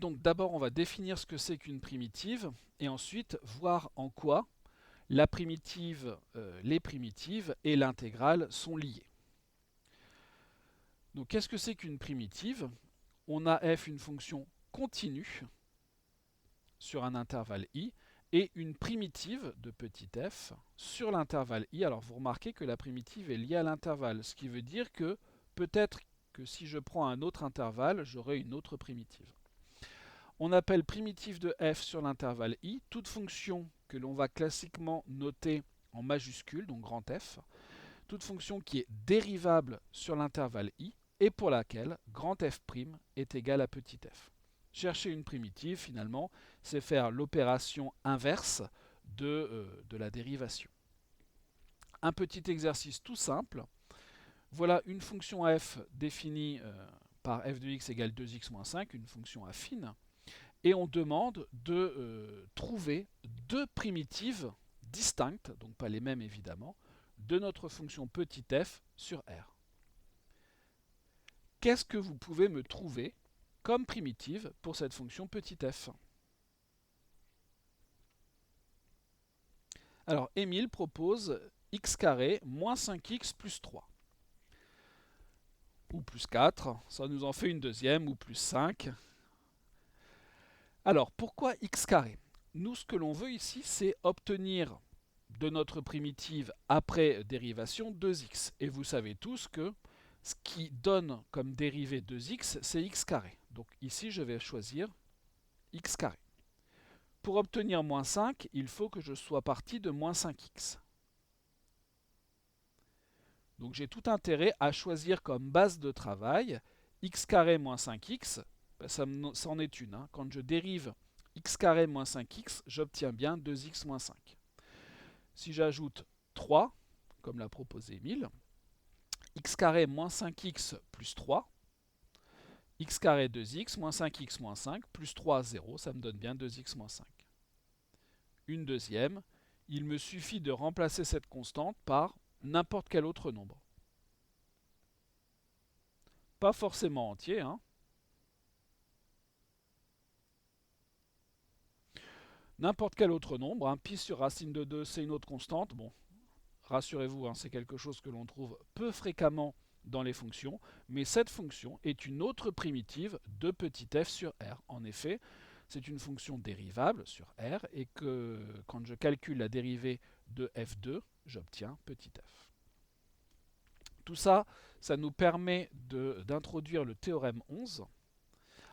donc d'abord on va définir ce que c'est qu'une primitive et ensuite voir en quoi la primitive, les primitives et l'intégrale sont liées. Donc qu'est-ce que c'est qu'une primitive? On a f une fonction continue sur un intervalle i et une primitive de petit f sur l'intervalle i. Alors vous remarquez que la primitive est liée à l'intervalle, ce qui veut dire que peut-être que si je prends un autre intervalle, j'aurai une autre primitive. On appelle primitive de f sur l'intervalle i toute fonction que l'on va classiquement noter en majuscule, donc grand F, toute fonction qui est dérivable sur l'intervalle i et pour laquelle grand F' est égal à petit f. Chercher une primitive, finalement, c'est faire l'opération inverse de la dérivation. Un petit exercice tout simple. Voilà une fonction f définie par f de x égale 2x moins 5, une fonction affine, et on demande de trouver deux primitives distinctes, donc pas les mêmes évidemment, de notre fonction petit f sur R. Qu'est-ce que vous pouvez me trouver comme primitive pour cette fonction petit f? Alors, Émile propose x carré moins 5x plus 3. Ou plus 4, ça nous en fait une deuxième, ou plus 5. Alors, pourquoi x carré? Nous, ce que l'on veut ici, c'est obtenir de notre primitive après dérivation 2x. Et vous savez tous que ce qui donne comme dérivée 2x, c'est x carré. Donc ici, je vais choisir x carré. Pour obtenir moins 5, il faut que je sois parti de moins 5x. Donc j'ai tout intérêt à choisir comme base de travail x carré moins 5x, ben ça en est une. Hein. Quand je dérive x carré moins 5x, j'obtiens bien 2x moins 5. Si j'ajoute 3, comme l'a proposé Émile, x carré moins 5x plus 3, x carré 2x moins 5x moins 5 plus 3, 0, ça me donne bien 2x moins 5. Une deuxième, il me suffit de remplacer cette constante par n'importe quel autre nombre. Pas forcément entier, hein. N'importe quel autre nombre, hein. Pi sur racine de 2, c'est une autre constante. Bon, rassurez-vous, hein, c'est quelque chose que l'on trouve peu fréquemment dans les fonctions, mais cette fonction est une autre primitive de petit f sur R. En effet, c'est une fonction dérivable sur R, et que quand je calcule la dérivée de f2, j'obtiens petit f. Tout ça, ça nous permet d'introduire le théorème 11.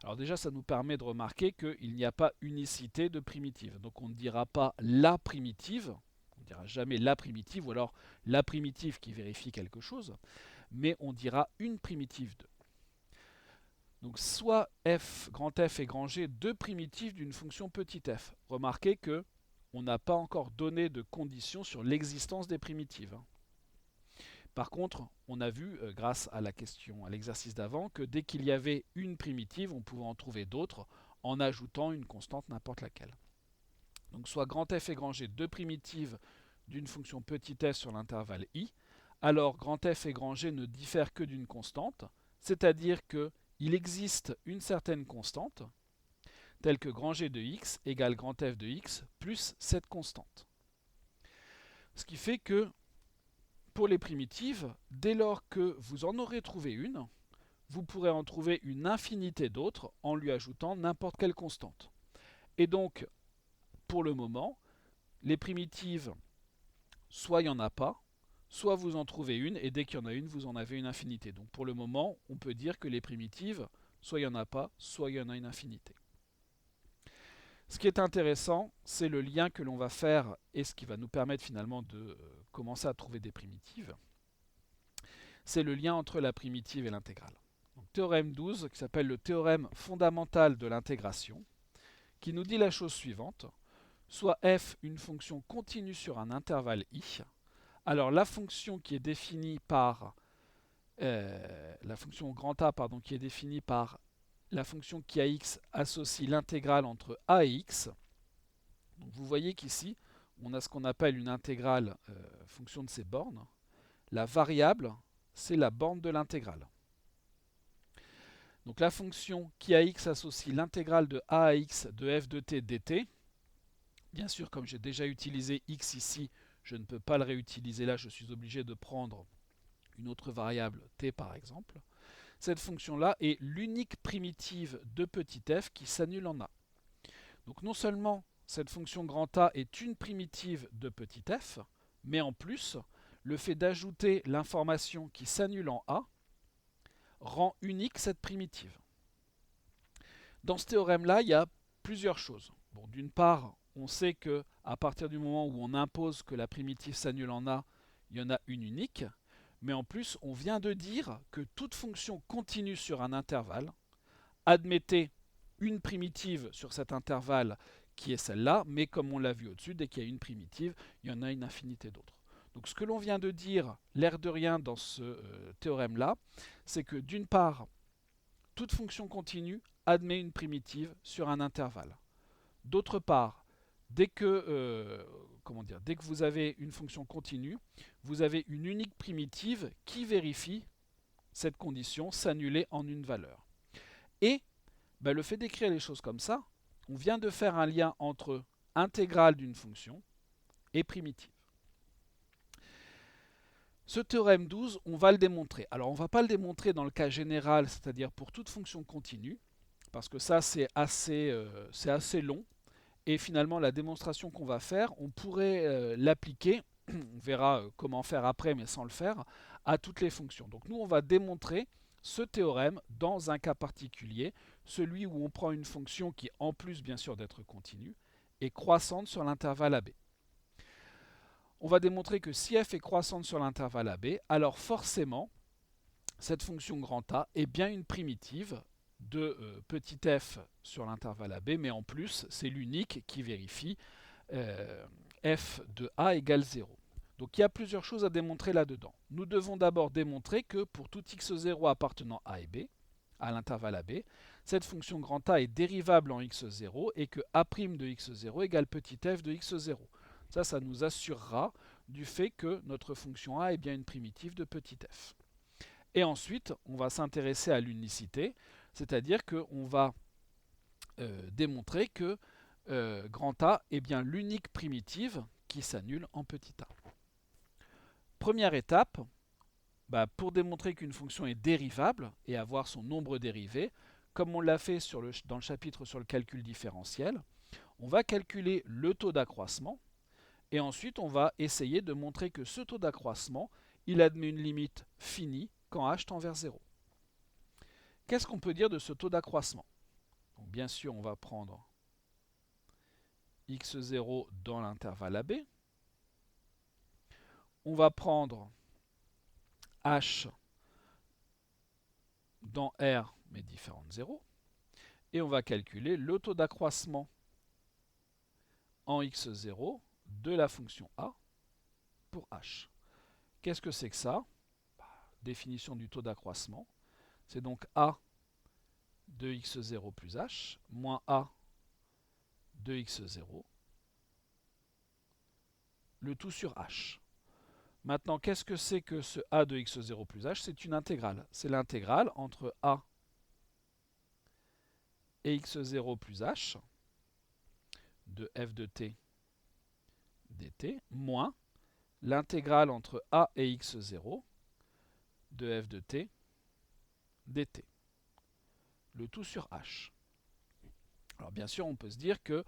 Alors déjà, ça nous permet de remarquer qu'il n'y a pas unicité de primitive. Donc on ne dira pas la primitive, on ne dira jamais la primitive, ou alors la primitive qui vérifie quelque chose, mais on dira une primitive de. Donc soit grand F et grand G, deux primitives d'une fonction petit f. Remarquez que on n'a pas encore donné de conditions sur l'existence des primitives. Par contre, on a vu, grâce à la question, à l'exercice d'avant, que dès qu'il y avait une primitive, on pouvait en trouver d'autres en ajoutant une constante n'importe laquelle. Donc soit grand F et grand G, deux primitives d'une fonction petit f sur l'intervalle i, alors grand F et grand G ne diffèrent que d'une constante, c'est-à-dire qu'il existe une certaine constante, telle que grand G de x égale grand F de x plus cette constante. Ce qui fait que pour les primitives, dès lors que vous en aurez trouvé une, vous pourrez en trouver une infinité d'autres en lui ajoutant n'importe quelle constante. Et donc, pour le moment, les primitives, soit il n'y en a pas, soit vous en trouvez une, et dès qu'il y en a une, vous en avez une infinité. Donc pour le moment, on peut dire que les primitives, soit il n'y en a pas, soit il y en a une infinité. Ce qui est intéressant, c'est le lien que l'on va faire et ce qui va nous permettre finalement de commencer à trouver des primitives. C'est le lien entre la primitive et l'intégrale. Théorème 12, qui s'appelle le théorème fondamental de l'intégration, qui nous dit la chose suivante. Soit f une fonction continue sur un intervalle i, alors la fonction qui est définie par la fonction grand A, pardon, qui est définie par la fonction qui a x associe l'intégrale entre a et x. Donc vous voyez qu'ici, on a ce qu'on appelle une intégrale fonction de ses bornes. La variable, c'est la borne de l'intégrale. Donc la fonction qui à x associe l'intégrale de a à x de f de t dt. Bien sûr, comme j'ai déjà utilisé x ici, je ne peux pas le réutiliser là, je suis obligé de prendre une autre variable t par exemple. Cette fonction-là est l'unique primitive de petit f qui s'annule en a. Donc non seulement cette fonction grand A est une primitive de petit f, mais en plus, le fait d'ajouter l'information qui s'annule en a rend unique cette primitive. Dans ce théorème-là, il y a plusieurs choses. Bon, d'une part, on sait que à partir du moment où on impose que la primitive s'annule en a, il y en a une unique. Mais en plus, on vient de dire que toute fonction continue sur un intervalle admettait une primitive sur cet intervalle qui est celle-là, mais comme on l'a vu au-dessus, dès qu'il y a une primitive, il y en a une infinité d'autres. Donc ce que l'on vient de dire, l'air de rien dans ce théorème-là, c'est que d'une part, toute fonction continue admet une primitive sur un intervalle. D'autre part, dès que vous avez une fonction continue, vous avez une unique primitive qui vérifie cette condition s'annuler en une valeur. Et le fait d'écrire les choses comme ça, on vient de faire un lien entre intégrale d'une fonction et primitive. Ce théorème 12, on va le démontrer. Alors on ne va pas le démontrer dans le cas général, c'est-à-dire pour toute fonction continue, parce que ça c'est assez long. Et finalement, la démonstration qu'on va faire, on pourrait l'appliquer, on verra comment faire après, mais sans le faire, à toutes les fonctions. Donc nous, on va démontrer ce théorème dans un cas particulier, celui où on prend une fonction qui, en plus bien sûr d'être continue, est croissante sur l'intervalle AB. On va démontrer que si f est croissante sur l'intervalle AB, alors forcément, cette fonction grand A est bien une primitive de petit f sur l'intervalle AB, mais en plus, c'est l'unique qui vérifie f de a égale 0. Donc il y a plusieurs choses à démontrer là-dedans. Nous devons d'abord démontrer que pour tout x0 appartenant à et b, à l'intervalle AB, cette fonction grand A est dérivable en x0 et que a' de x0 égale petit f de x0. Ça nous assurera du fait que notre fonction A est bien une primitive de petit f. Et ensuite, on va s'intéresser à l'unicité, c'est-à-dire qu'on va démontrer que grand A est bien l'unique primitive qui s'annule en petit a. Première étape, pour démontrer qu'une fonction est dérivable et avoir son nombre dérivé, comme on l'a fait dans le chapitre sur le calcul différentiel, on va calculer le taux d'accroissement et ensuite on va essayer de montrer que ce taux d'accroissement, il admet une limite finie quand h tend vers 0. Qu'est-ce qu'on peut dire de ce taux d'accroissement? Bien sûr, on va prendre x0 dans l'intervalle AB. On va prendre h dans R, mais différent de 0. Et on va calculer le taux d'accroissement en x0 de la fonction a pour h. Qu'est-ce que c'est que ça? Définition du taux d'accroissement. C'est donc a de x0 plus h moins a de x0, le tout sur h. Maintenant, qu'est-ce que c'est que ce a de x0 plus h? C'est une intégrale. C'est l'intégrale entre a et x0 plus h de f de t dt moins l'intégrale entre a et x0 de f de t dt. Le tout sur h. Alors bien sûr, on peut se dire que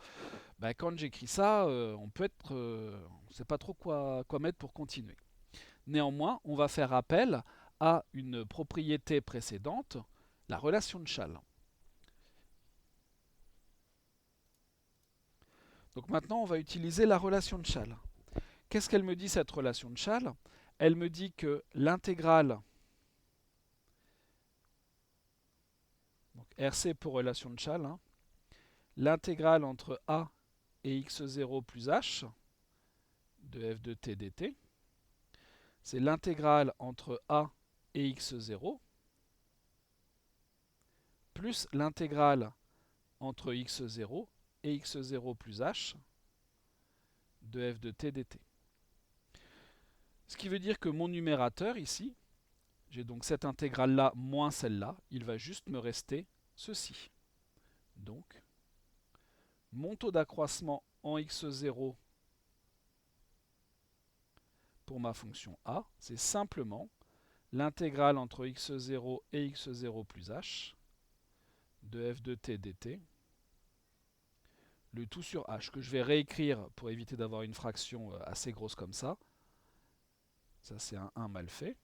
quand j'écris ça, on ne sait pas trop quoi mettre pour continuer. Néanmoins, on va faire appel à une propriété précédente, la relation de Chasles. Donc maintenant, on va utiliser la relation de Chasles. Qu'est-ce qu'elle me dit, cette relation de Chasles? Elle me dit que l'intégrale, RC pour relation de Chasles, l'intégrale entre a et x0 plus h de f de t dt, c'est l'intégrale entre a et x0 plus l'intégrale entre x0 et x0 plus h de f de t dt. Ce qui veut dire que mon numérateur ici, J'ai donc cette intégrale-là moins celle-là. Il va juste me rester ceci. Donc, mon taux d'accroissement en x0 pour ma fonction a, c'est simplement l'intégrale entre x0 et x0 plus h de f de t dt, le tout sur h, que je vais réécrire pour éviter d'avoir une fraction assez grosse comme ça. Ça, c'est un 1 mal fait.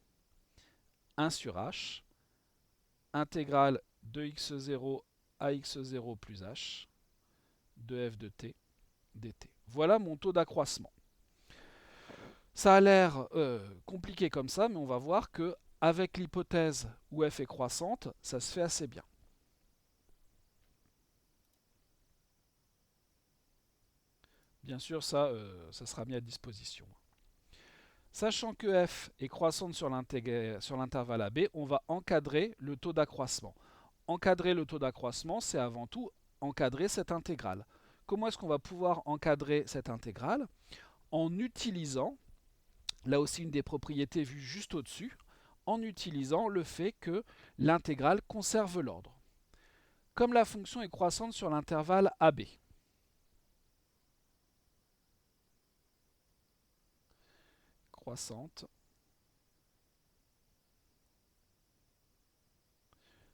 1 sur h, intégrale de x0 à x0 plus h de f de t dt. Voilà mon taux d'accroissement. Ça a l'air compliqué comme ça, mais on va voir que avec l'hypothèse où f est croissante, ça se fait assez bien. Bien sûr, ça sera mis à disposition. Sachant que f est croissante sur l'intervalle AB, on va encadrer le taux d'accroissement. Encadrer le taux d'accroissement, c'est avant tout encadrer cette intégrale. Comment est-ce qu'on va pouvoir encadrer cette intégrale? En utilisant, là aussi une des propriétés vues juste au-dessus, en utilisant le fait que l'intégrale conserve l'ordre. Comme la fonction est croissante sur l'intervalle AB, croissante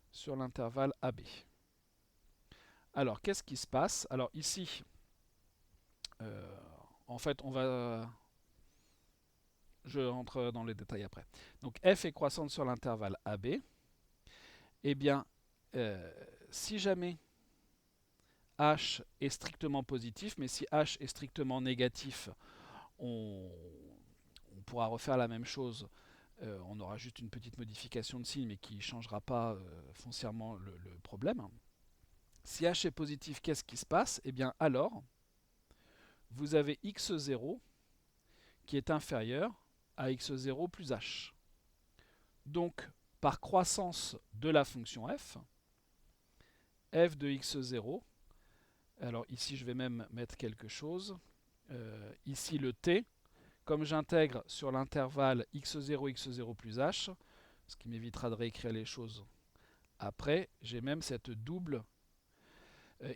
sur l'intervalle AB. Alors, qu'est-ce qui se passe? Alors ici, en fait, je rentre dans les détails après. Donc f est croissante sur l'intervalle AB. Eh bien, si jamais h est strictement positif, mais si h est strictement négatif, on pourra refaire la même chose. On aura juste une petite modification de signe, mais qui ne changera pas foncièrement le problème. Si h est positif, qu'est-ce qui se passe? Eh bien, alors, vous avez x0 qui est inférieur à x0 plus h. Donc, par croissance de la fonction f, f de x0, alors ici je vais même mettre quelque chose, ici le t, comme j'intègre sur l'intervalle x0, x0 plus h, ce qui m'évitera de réécrire les choses après, j'ai même cette double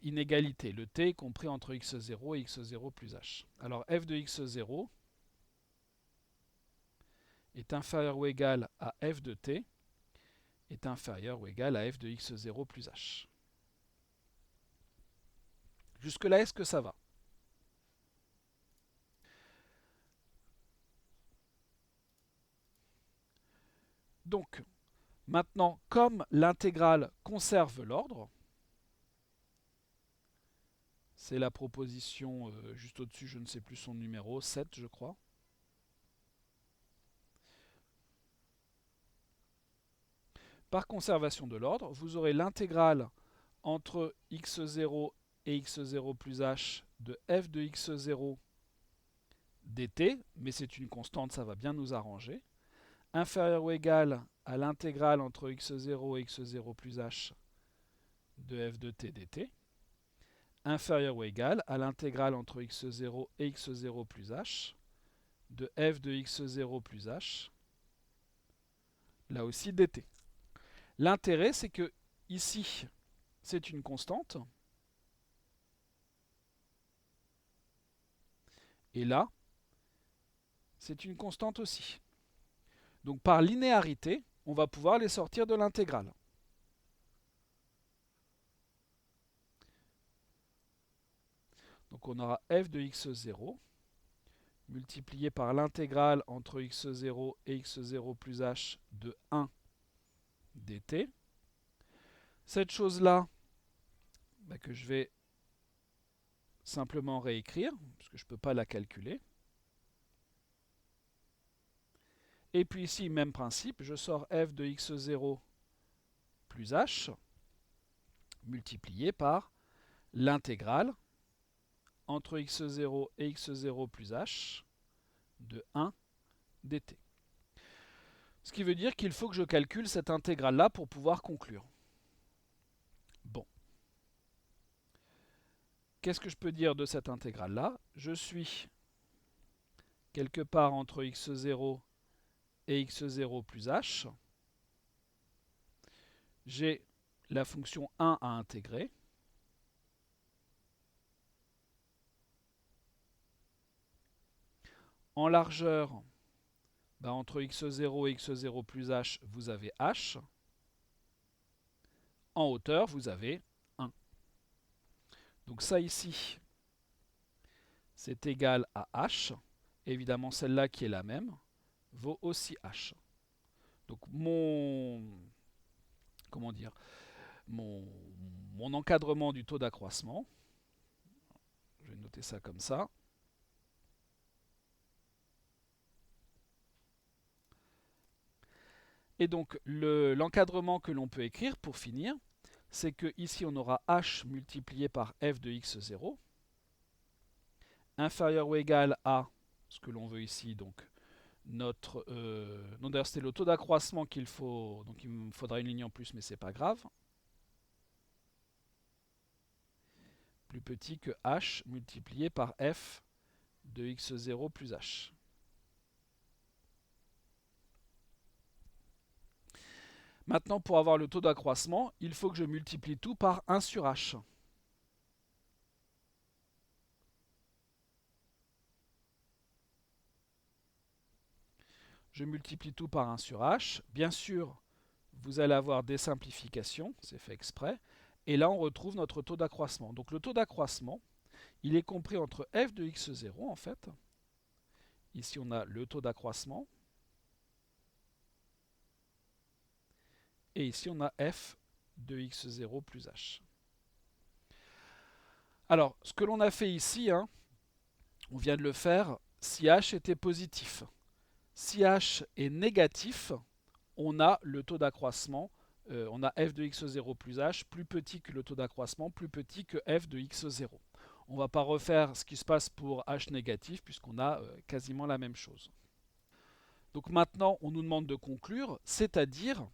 inégalité, le t est compris entre x0 et x0 plus h. Alors f de x0 est inférieur ou égal à f de t est inférieur ou égal à f de x0 plus h. Jusque-là, est-ce que ça va? Donc, maintenant, comme l'intégrale conserve l'ordre, c'est la proposition juste au-dessus, je ne sais plus son numéro, 7 je crois. Par conservation de l'ordre, vous aurez l'intégrale entre x0 et x0 plus h de f de x0 dt, mais c'est une constante, ça va bien nous arranger, inférieur ou égal à l'intégrale entre x0 et x0 plus h de f de t dt, inférieur ou égal à l'intégrale entre x0 et x0 plus h de f de x0 plus h, là aussi dt. L'intérêt, c'est que ici, c'est une constante, et là, c'est une constante aussi. Donc par linéarité, on va pouvoir les sortir de l'intégrale. Donc on aura f de x0 multiplié par l'intégrale entre x0 et x0 plus h de 1 dt. Cette chose-là, que je vais simplement réécrire, parce que je ne peux pas la calculer. Et puis ici, même principe, je sors f de x0 plus h multiplié par l'intégrale entre x0 et x0 plus h de 1 dt. Ce qui veut dire qu'il faut que je calcule cette intégrale-là pour pouvoir conclure. Bon. Qu'est-ce que je peux dire de cette intégrale-là? Je suis quelque part entre x0 et x0 plus h. j'ai la fonction 1 à intégrer. En largeur, entre x0 et x0 plus h, vous avez h. En hauteur, vous avez 1. Donc ça ici, c'est égal à h. Évidemment, celle-là qui est la même vaut aussi h. Donc comment dire, mon encadrement du taux d'accroissement, je vais noter ça comme ça. Et donc l'encadrement que l'on peut écrire pour finir, c'est que ici on aura h multiplié par f de x0 inférieur ou égal à ce que l'on veut ici, donc notre non d'ailleurs c'était le taux d'accroissement qu'il faut, donc il me faudra une ligne en plus mais c'est pas grave, plus petit que h multiplié par f de x0 plus h. Maintenant, pour avoir le taux d'accroissement, il faut que je multiplie tout par 1 sur h. Je multiplie tout par 1 sur h. Bien sûr, vous allez avoir des simplifications, c'est fait exprès. Et là, on retrouve notre taux d'accroissement. Donc le taux d'accroissement, il est compris entre f de x0 en fait. Ici, on a le taux d'accroissement. Et ici, on a f de x0 plus h. Alors, ce que l'on a fait ici, on vient de le faire si h était positif. Si h est négatif, on a le taux d'accroissement, on a f de x0 plus h plus petit que le taux d'accroissement, plus petit que f de x0. On ne va pas refaire ce qui se passe pour h négatif puisqu'on a quasiment la même chose. Donc maintenant, on nous demande de conclure, c'est-à-dire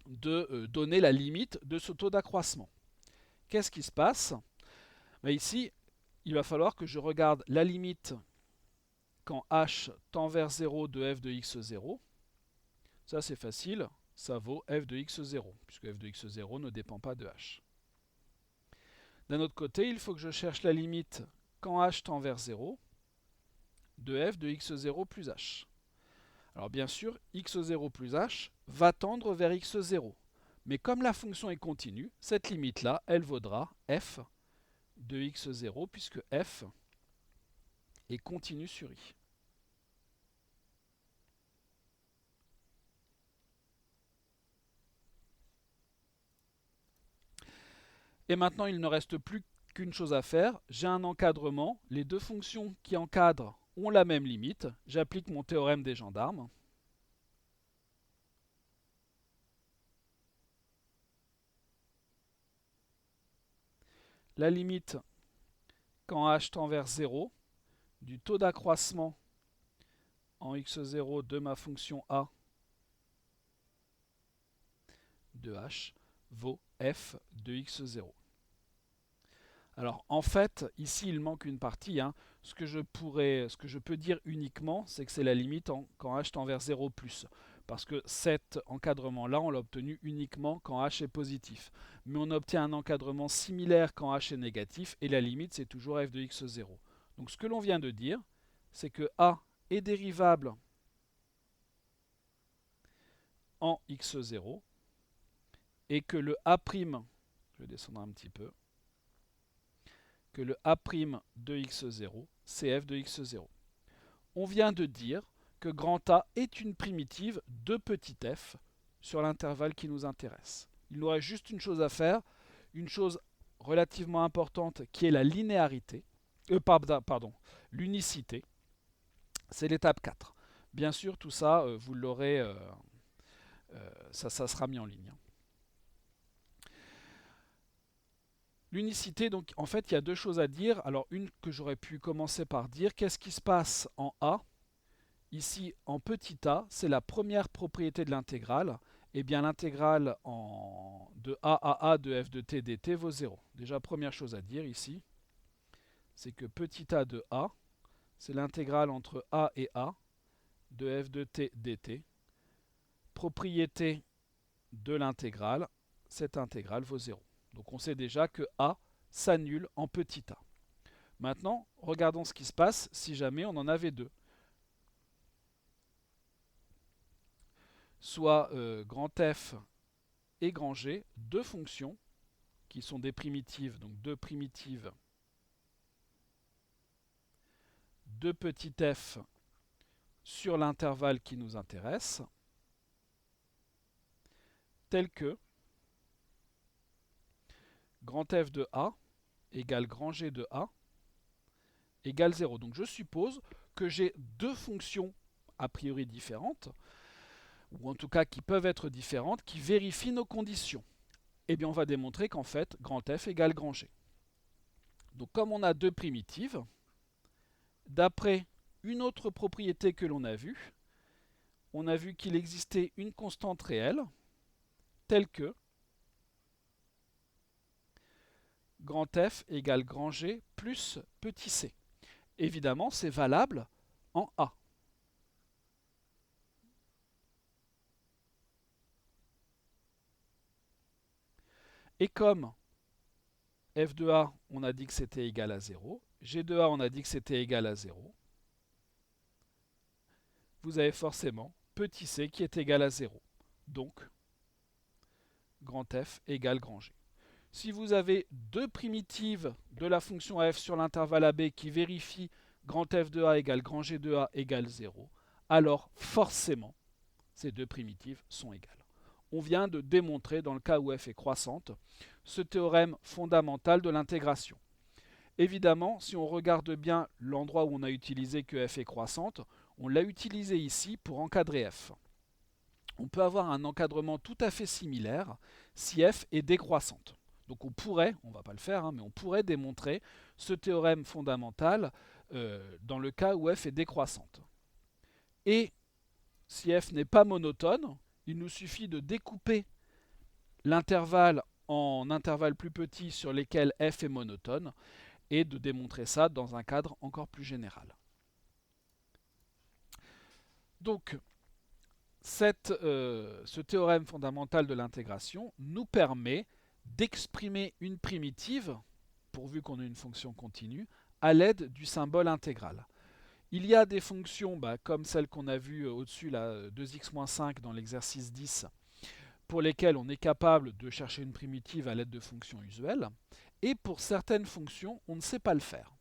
de donner la limite de ce taux d'accroissement. Qu'est-ce qui se passe? Ici, il va falloir que je regarde la limite quand h tend vers 0 de f de x0. Ça c'est facile, ça vaut f de x0, puisque f de x0 ne dépend pas de h. D'un autre côté, il faut que je cherche la limite quand h tend vers 0 de f de x0 plus h. Alors bien sûr, x0 plus h va tendre vers x0. Mais comme la fonction est continue, cette limite-là, elle vaudra f de x0, puisque f est continu sur i. Et maintenant, il ne reste plus qu'une chose à faire. J'ai un encadrement. Les deux fonctions qui encadrent ont la même limite. J'applique mon théorème des gendarmes. La limite quand h tend vers 0 du taux d'accroissement en x0 de ma fonction a de h vaut f de x0. Alors en fait, ici il manque une partie. Ce que je peux dire uniquement, c'est que c'est la limite quand h tend vers 0 plus. Parce que cet encadrement-là, on l'a obtenu uniquement quand h est positif. Mais on obtient un encadrement similaire quand h est négatif, et la limite c'est toujours f de x0. Donc ce que l'on vient de dire, c'est que a est dérivable en x0, et que le a', je vais descendre un petit peu, que le a' de x0, c'est f de x0. On vient de dire que grand A est une primitive de petit f sur l'intervalle qui nous intéresse. Il nous reste juste une chose à faire, une chose relativement importante qui est la linéarité, l'unicité. C'est l'étape 4. Bien sûr, tout ça, vous l'aurez, ça sera mis en ligne. L'unicité, donc en fait, il y a deux choses à dire. Alors une que j'aurais pu commencer par dire, qu'est-ce qui se passe en A? Ici, en petit a, c'est la première propriété de l'intégrale. Eh bien, l'intégrale de a à a de f de t dt vaut 0. Déjà, première chose à dire ici, c'est que petit a de a, c'est l'intégrale entre a et a de f de t dt. Propriété de l'intégrale, cette intégrale vaut 0. Donc on sait déjà que a s'annule en petit a. Maintenant, regardons ce qui se passe si jamais on en avait deux. Soit grand F et grand G, deux fonctions qui sont des primitives, donc deux primitives de petit f sur l'intervalle qui nous intéresse, telles que grand F de A égale grand G de A égale 0. Donc je suppose que j'ai deux fonctions a priori différentes, ou en tout cas qui peuvent être différentes, qui vérifient nos conditions. Eh bien on va démontrer qu'en fait, grand F égale grand G. Donc comme on a deux primitives, d'après une autre propriété que l'on a vue, on a vu qu'il existait une constante réelle, telle que grand F égale grand G plus petit c. Évidemment, c'est valable en A. Et comme f de A, on a dit que c'était égal à 0, G de A, on a dit que c'était égal à 0, vous avez forcément petit c qui est égal à 0. Donc, grand F égale grand G. Si vous avez deux primitives de la fonction f sur l'intervalle AB qui vérifient grand F de A égale grand G de A égale 0, alors forcément, ces deux primitives sont égales. On vient de démontrer, dans le cas où f est croissante, ce théorème fondamental de l'intégration. Évidemment, si on regarde bien l'endroit où on a utilisé que f est croissante, on l'a utilisé ici pour encadrer f. On peut avoir un encadrement tout à fait similaire si f est décroissante. Donc on pourrait, on ne va pas le faire, mais on pourrait démontrer ce théorème fondamental dans le cas où f est décroissante. Et si f n'est pas monotone, il nous suffit de découper l'intervalle en intervalles plus petits sur lesquels f est monotone et de démontrer ça dans un cadre encore plus général. Donc, ce théorème fondamental de l'intégration nous permet d'exprimer une primitive, pourvu qu'on ait une fonction continue, à l'aide du symbole intégral. Il y a des fonctions, comme celle qu'on a vue au-dessus, 2x-5 dans l'exercice 10, pour lesquelles on est capable de chercher une primitive à l'aide de fonctions usuelles, et pour certaines fonctions, on ne sait pas le faire.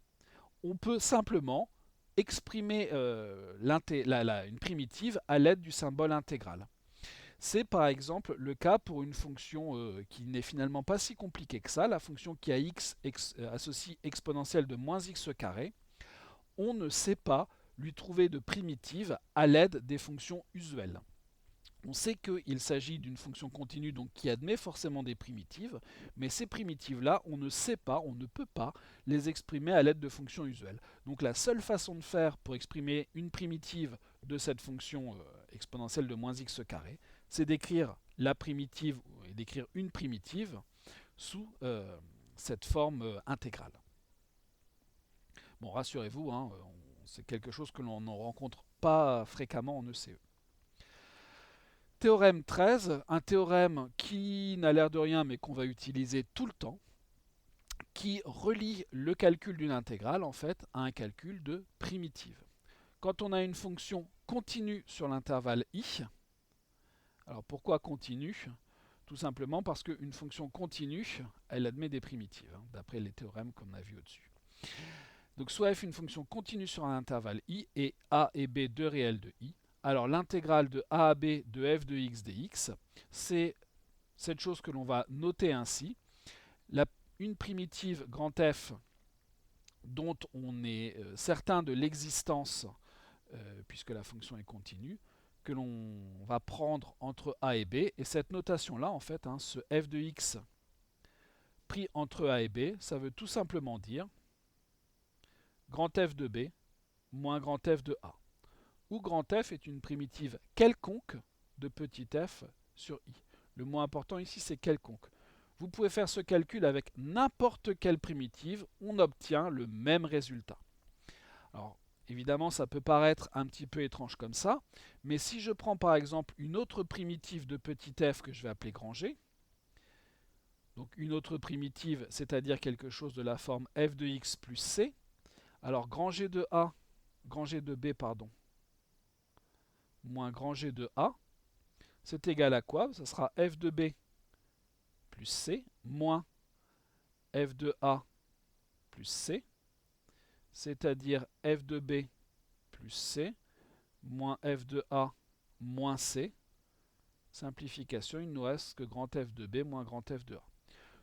On peut simplement exprimer une primitive à l'aide du symbole intégral. C'est par exemple le cas pour une fonction qui n'est finalement pas si compliquée que ça, la fonction qui a x associe exponentielle de moins x carré. On ne sait pas lui trouver de primitive à l'aide des fonctions usuelles. On sait qu'il s'agit d'une fonction continue donc qui admet forcément des primitives, mais ces primitives-là, on ne sait pas, on ne peut pas les exprimer à l'aide de fonctions usuelles. Donc la seule façon de faire pour exprimer une primitive de cette fonction exponentielle de moins x carré, c'est d'écrire la primitive et d'écrire une primitive sous cette forme intégrale. Bon, rassurez-vous, c'est quelque chose que l'on ne rencontre pas fréquemment en ECE. Théorème 13, un théorème qui n'a l'air de rien mais qu'on va utiliser tout le temps, qui relie le calcul d'une intégrale en fait à un calcul de primitive. Quand on a une fonction continue sur l'intervalle i, alors pourquoi continue? Tout simplement parce qu'une fonction continue, elle admet des primitives, d'après les théorèmes qu'on a vus au-dessus. Donc soit f est une fonction continue sur un intervalle i et a et b deux réels de i. Alors l'intégrale de a à b de f de x dx, c'est cette chose que l'on va noter ainsi. Une primitive grand F dont on est certain de l'existence, puisque la fonction est continue, que l'on va prendre entre a et b. Et cette notation-là, en fait, ce f de x pris entre a et b, ça veut tout simplement dire grand F de b moins grand F de a, où grand F est une primitive quelconque de petit f sur i. Le mot important ici, c'est quelconque. Vous pouvez faire ce calcul avec n'importe quelle primitive, on obtient le même résultat. Alors, évidemment, ça peut paraître un petit peu étrange comme ça, mais si je prends par exemple une autre primitive de petit f que je vais appeler grand G, Donc une autre primitive, c'est-à-dire quelque chose de la forme f de x plus c. Alors grand G de A, grand G de B, pardon, moins grand G de A, c'est égal à quoi? Ça sera f de B plus c, moins f de A plus c, c'est-à-dire f de B plus c, moins f de A moins c. Simplification, il nous reste que grand F de B moins grand F de A.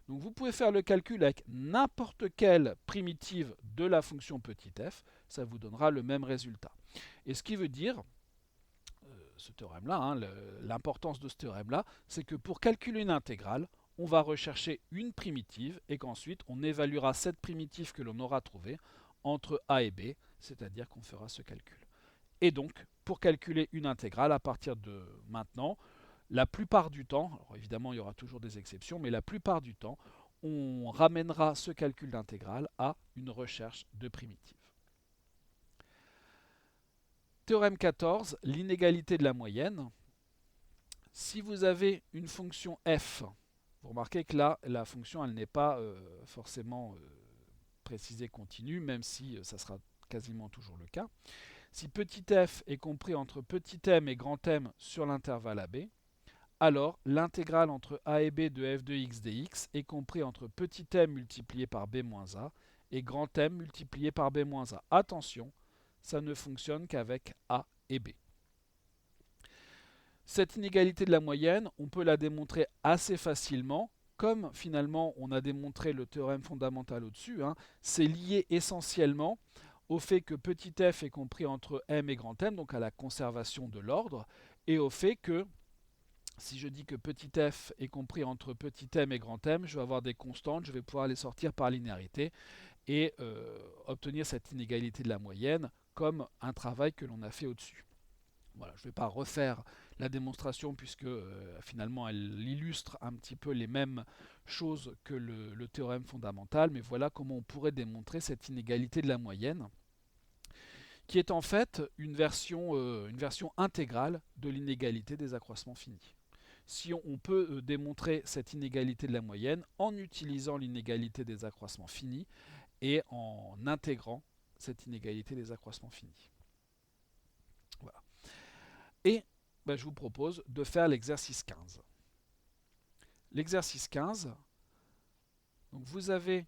Donc vous pouvez faire le calcul avec n'importe quelle primitive de la fonction petit f, ça vous donnera le même résultat. Et ce qui veut dire, ce théorème-là, hein, l'importance de ce théorème-là, c'est que pour calculer une intégrale, on va rechercher une primitive et qu'ensuite on évaluera cette primitive que l'on aura trouvée entre a et b, c'est-à-dire qu'on fera ce calcul. Et donc, pour calculer une intégrale, à partir de maintenant, la plupart du temps, alors évidemment il y aura toujours des exceptions, mais la plupart du temps, on ramènera ce calcul d'intégrale à une recherche de primitives. Théorème 14, l'inégalité de la moyenne. Si vous avez une fonction f, vous remarquez que là, la fonction elle n'est pas forcément précisée continue, même si ça sera quasiment toujours le cas. Si petit f est compris entre petit m et grand M sur l'intervalle AB, alors l'intégrale entre a et b de f de x dx est compris entre petit m multiplié par b moins a et grand M multiplié par b moins a. Attention, ça ne fonctionne qu'avec a et b. Cette inégalité de la moyenne, on peut la démontrer assez facilement, comme finalement on a démontré le théorème fondamental au-dessus. Hein, c'est lié essentiellement au fait que petit f est compris entre m et grand M, donc à la conservation de l'ordre, et au fait que si je dis que petit f est compris entre petit m et grand M, je vais avoir des constantes, je vais pouvoir les sortir par linéarité et obtenir cette inégalité de la moyenne comme un travail que l'on a fait au-dessus. Voilà, je ne vais pas refaire la démonstration puisque finalement elle illustre un petit peu les mêmes choses que le théorème fondamental, mais voilà comment on pourrait démontrer cette inégalité de la moyenne, qui est en fait une version intégrale de l'inégalité des accroissements finis. Si on peut démontrer cette inégalité de la moyenne en utilisant l'inégalité des accroissements finis et en intégrant cette inégalité des accroissements finis. Voilà. Et je vous propose de faire l'exercice 15. L'exercice 15, donc vous avez